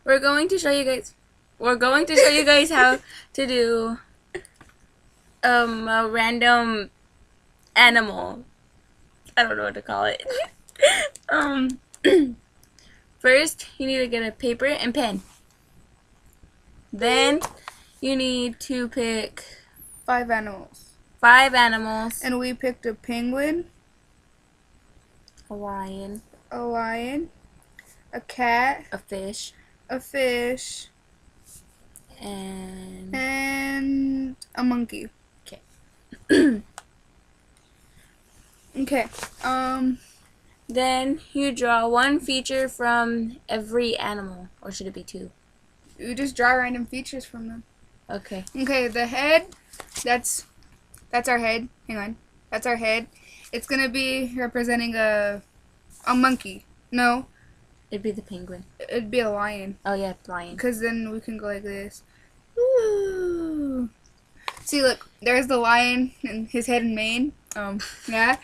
we're going to show you guys. We're going to show you guys how to do a random animal. I don't know what to call it. um, First, you need to get a paper and pen. Then, you need to pick 5 animals. 5 animals. And we picked a penguin, A lion. a lion, a cat, A fish. a fish, and a monkey. Okay. Okay. Then you draw one feature from every animal, or should it be 2? You just draw random features from them. Okay. Okay, the head, that's our head. Hang on. That's our head. It's going to be representing a monkey. No, It'd be the penguin. it'd be a lion. Oh yeah, lion. Because then we can go like this. Ooh. See, look, there's the lion and his head and mane. Yeah.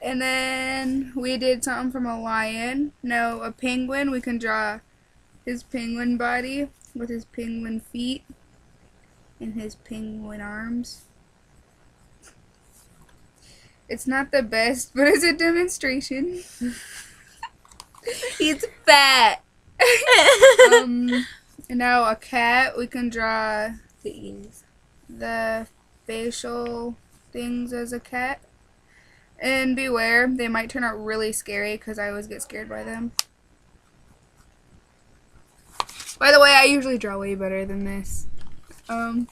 And then we did something from a lion. Now, a penguin, we can draw his penguin body with his penguin feet and his penguin arms. It's not the best, but it's a demonstration. He's fat. And now a cat, we can draw The ears. the facial things as a cat. And beware, they might turn out really scary because I always get scared by them. By the way, I usually draw way better than this. Now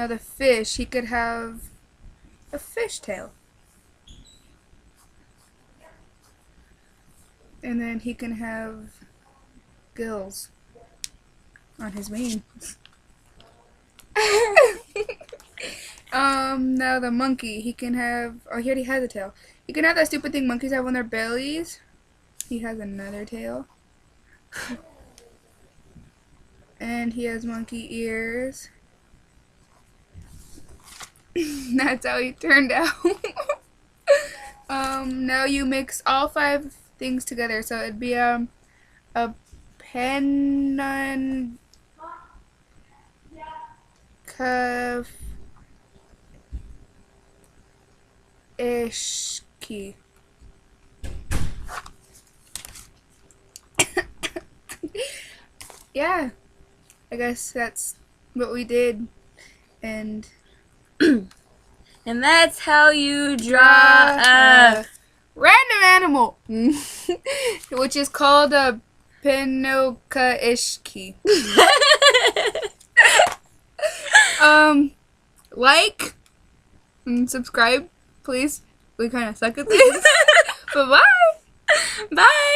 the fish, he could have a fish tail. And then he can have gills on his mane. Now the monkey, he can have, oh, he already has a tail. He can have that stupid thing monkeys have on their bellies. He has another tail. And he has monkey ears. That's how he turned out. Now you mix all 5 things together. So it'd be a pen cuff ish key. Yeah, I guess that's what we did, and that's how you draw a random animal, which is called a Pinocchio-ishki. Like and subscribe, please. We kind of suck at this. Bye-bye. Bye.